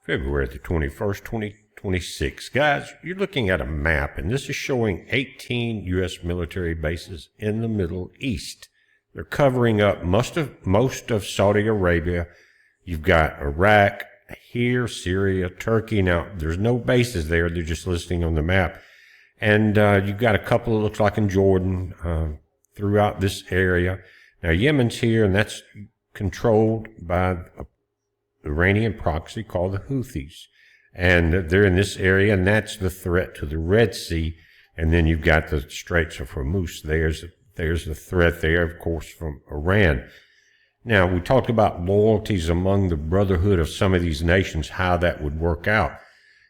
February the 21st, 2026. Guys, you're looking at a map, and this is showing 18 U.S. military bases in the Middle East. They're covering up most of Saudi Arabia. You've got Iraq here, Syria, Turkey. Now, there's no bases there. They're just listing on the map. And you've got a couple, it looks like, in Jordan throughout this area. Now, Yemen's here, and that's controlled by a Iranian proxy called the Houthis. And they're in this area, and that's the threat to the Red Sea. And then you've got the Straits of Hormuz. There's the threat there, of course, from Iran. Now, we talked about loyalties among the brotherhood of some of these nations, how that would work out.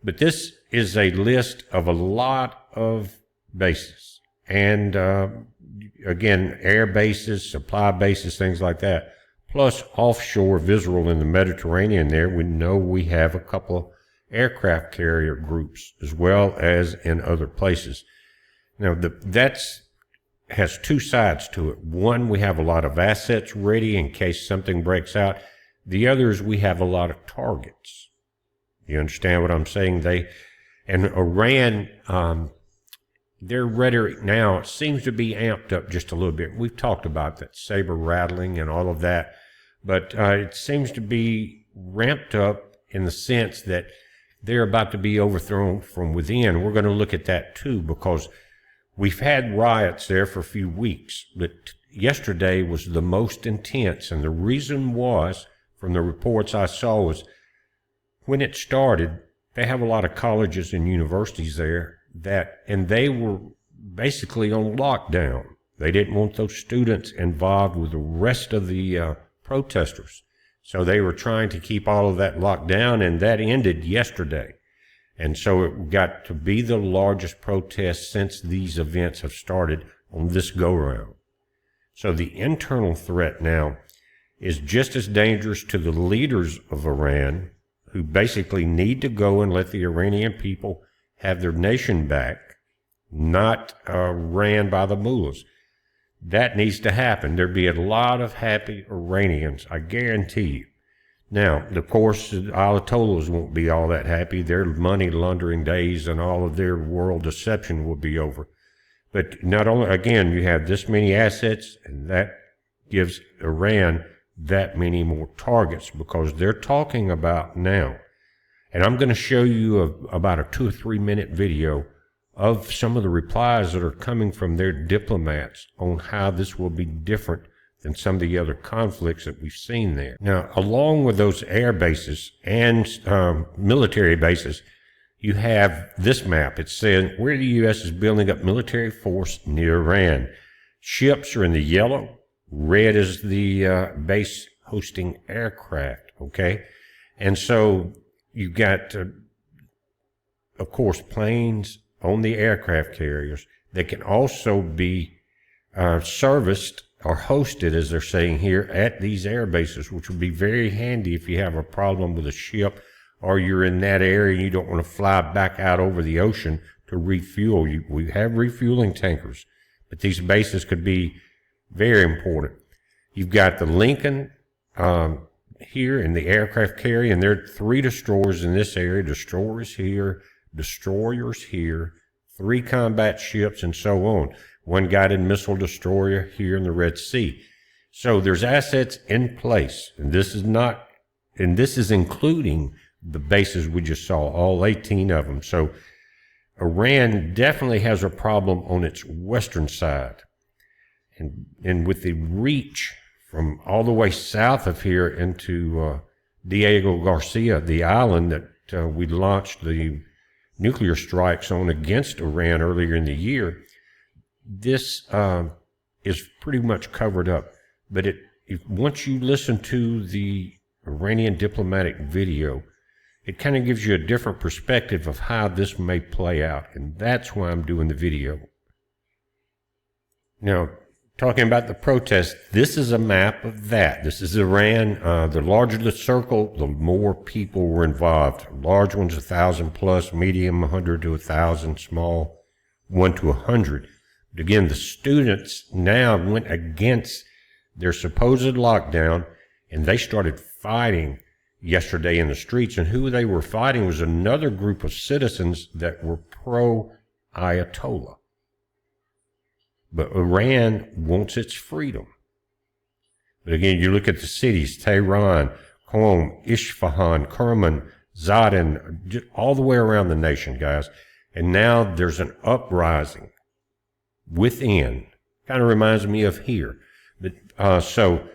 But this is a list of a lot of bases. And, again, air bases, supply bases, things like that. Plus offshore visual in the Mediterranean there. We know we have a couple aircraft carrier groups as well as in other places. Now, that's has two sides to it. One, we have a lot of assets ready in case something breaks out. The other is we have a lot of targets. You understand what I'm saying? And Iran, their rhetoric now seems to be amped up just a little bit. We've talked about that saber rattling and all of that, but it seems to be ramped up in the sense that they're about to be overthrown from within. We're going to look at that too, because we've had riots there for a few weeks, but yesterday was the most intense. And the reason was, from the reports I saw, was when it started, they have a lot of colleges and universities there and they were basically on lockdown. They didn't want those students involved with the rest of the protesters. So they were trying to keep all of that locked down, and that ended yesterday. And so it got to be the largest protest since these events have started on this go-round. So the internal threat now is just as dangerous to the leaders of Iran, who basically need to go and let the Iranian people have their nation back, not ran by the mullahs. That needs to happen. There'd be a lot of happy Iranians, I guarantee you. Now, of course, the Ayatollahs won't be all that happy. Their money laundering days and all of their world deception will be over. But not only, again, you have this many assets, and that gives Iran that many more targets, because they're talking about now. And I'm going to show you about a 2 or 3 minute video of some of the replies that are coming from their diplomats on how this will be different than some of the other conflicts that we've seen there. Now, along with those air bases and military bases, you have this map. It's saying where the U.S. is building up military force near Iran. Ships are in the yellow. Red is the base hosting aircraft, okay? And so you've got, of course, planes on the aircraft carriers that can also be serviced or hosted, as they're saying here, at these air bases, which would be very handy if you have a problem with a ship or you're in that area and you don't want to fly back out over the ocean to refuel. We have refueling tankers, but these bases could be very important. You've got the Lincoln here in the aircraft carrier, and there are 3 destroyers in this area. Destroyers here, 3 combat ships, and so on. 1 guided missile destroyer here in the Red Sea. So there's assets in place, and this is including the bases we just saw, all 18 of them. So Iran definitely has a problem on its western side. And with the reach from all the way south of here into Diego Garcia, the island that we launched the nuclear strikes on against Iran earlier in the year, this is pretty much covered up. But once you listen to the Iranian diplomatic video, it kind of gives you a different perspective of how this may play out. And that's why I'm doing the video. Now, talking about the protests, this is a map of that. This is Iran. The larger the circle, the more people were involved. Large ones, 1,000 plus, medium, 100 to 1,000, small, 1 to 100. But again, the students now went against their supposed lockdown, and they started fighting yesterday in the streets, and who they were fighting was another group of citizens that were pro-Ayatollah. But Iran wants its freedom. But again, you look at the cities, Tehran, Qom, Isfahan, Kerman, Zadin, all the way around the nation, guys. And now there's an uprising within. Kind of reminds me of here. But so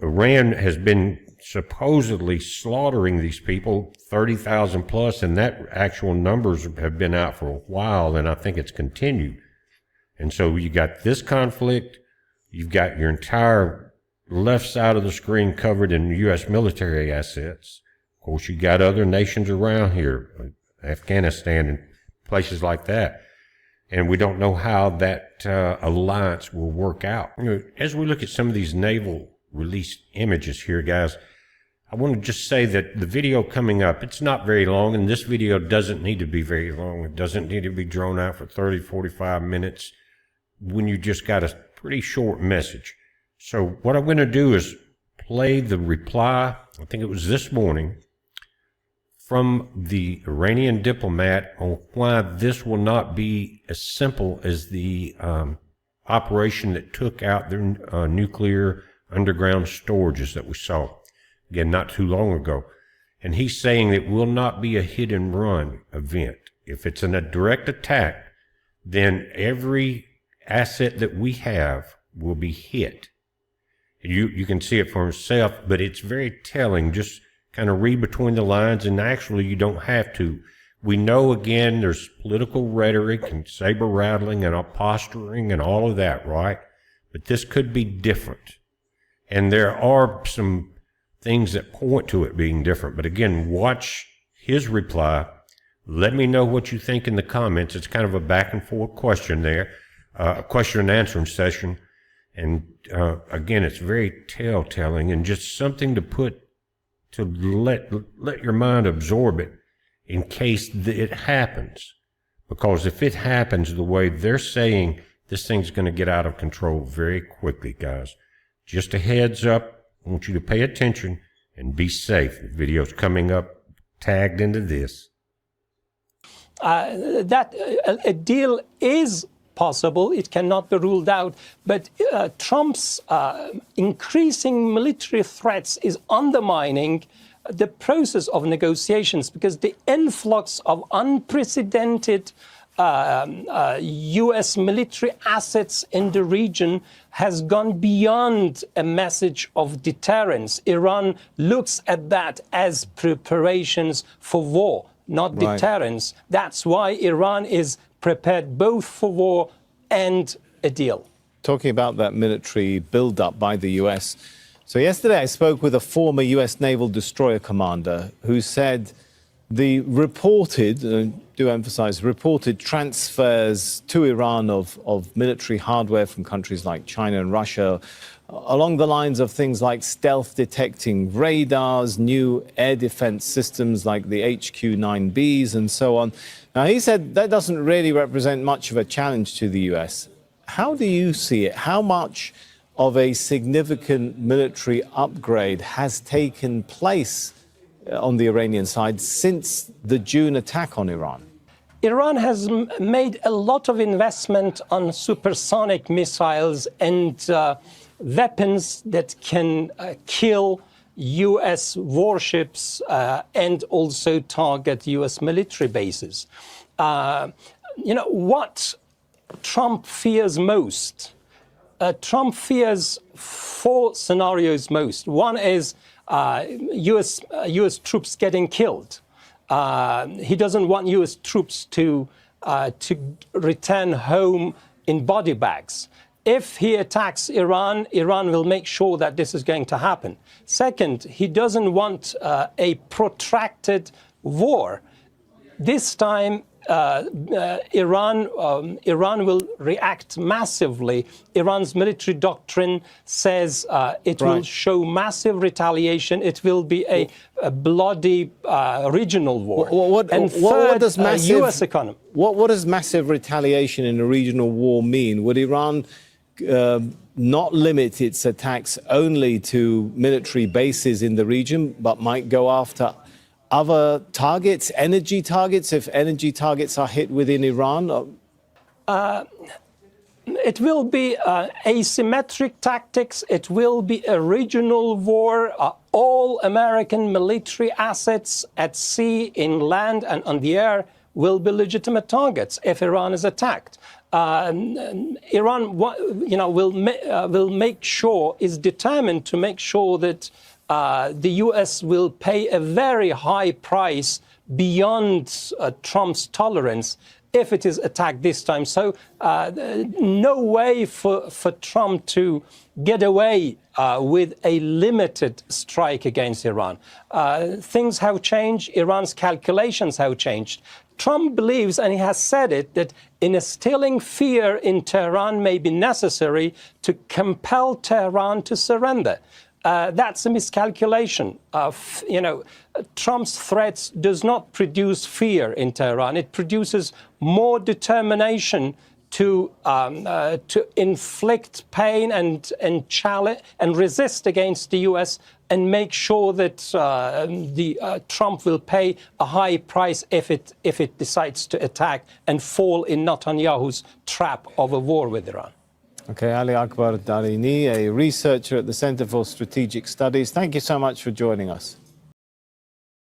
Iran has been supposedly slaughtering these people, 30,000 plus, and that actual numbers have been out for a while, and I think it's continued. And so you got this conflict, you've got your entire left side of the screen covered in U.S. military assets. Of course, you got other nations around here, Afghanistan and places like that. And we don't know how that alliance will work out. You know, as we look at some of these naval released images here, guys, I want to just say that the video coming up, it's not very long, and this video doesn't need to be very long. It doesn't need to be drawn out for 30, 45 minutes when you just got a pretty short message. So what I'm going to do is play the reply, I think it was this morning, from the Iranian diplomat on why this will not be as simple as the operation that took out their nuclear underground storages that we saw, again, not too long ago. And he's saying it will not be a hit and run event. If it's a direct attack, then every asset that we have will be hit. You can see it for yourself, but it's very telling. Just kind of read between the lines, and actually you don't have to. We know, again, there's political rhetoric and saber rattling and posturing and all of that, right? But this could be different. And there are some things that point to it being different. But again, watch his reply. Let me know what you think in the comments. It's kind of a back and forth question there, a question and answering session. And again, it's very telltale and just something to let your mind absorb it in case it happens. Because if it happens the way they're saying, this thing's going to get out of control very quickly, guys. Just a heads up. I want you to pay attention and be safe. The video's coming up tagged into this. That a deal is possible. It cannot be ruled out. But Trump's increasing military threats is undermining the process of negotiations, because the influx of unprecedented U.S. military assets in the region has gone beyond a message of deterrence. Iran looks at that as preparations for war, not deterrence. That's why Iran is prepared both for war and a deal. Talking about that military build-up by the U.S., so yesterday I spoke with a former U.S. naval destroyer commander who said the reported, do emphasize, reported transfers to Iran of military hardware from countries like China and Russia, along the lines of things like stealth detecting radars, new air defense systems like the HQ-9Bs and so on. Now, he said that doesn't really represent much of a challenge to the U.S. How do you see it? How much of a significant military upgrade has taken place on the Iranian side since the June attack on Iran? Iran has made a lot of investment on supersonic missiles and weapons that can kill U.S. warships and also target U.S. military bases. What Trump fears most? Trump fears four scenarios most. One is U.S. troops getting killed. He doesn't want U.S. troops to return home in body bags. If he attacks Iran, Iran will make sure that this is going to happen. Second, he doesn't want a protracted war. This time, Iran will react massively. Iran's military doctrine says it will show massive retaliation. It will be a bloody regional war. What does massive U.S. economy? What does massive retaliation in a regional war mean? Would Iran not limit its attacks only to military bases in the region, but might go after other targets, energy targets, if energy targets are hit within Iran? It will be asymmetric tactics. It will be a regional war. All American military assets at sea, in land, and on the air will be legitimate targets if Iran is attacked. Iran, will make sure, is determined to make sure that the U.S. will pay a very high price beyond Trump's tolerance if it is attacked this time. So no way for Trump to get away with a limited strike against Iran. Things have changed. Iran's calculations have changed. Trump believes, and he has said it, that instilling fear in Tehran may be necessary to compel Tehran to surrender. That's a miscalculation. Trump's threats does not produce fear in Tehran. It produces more determination to inflict pain and challenge and resist against the U.S. and make sure that Trump will pay a high price if it decides to attack and fall in Netanyahu's trap of a war with Iran. Okay, Ali Akbar Darini, a researcher at the Center for Strategic Studies. Thank you so much for joining us.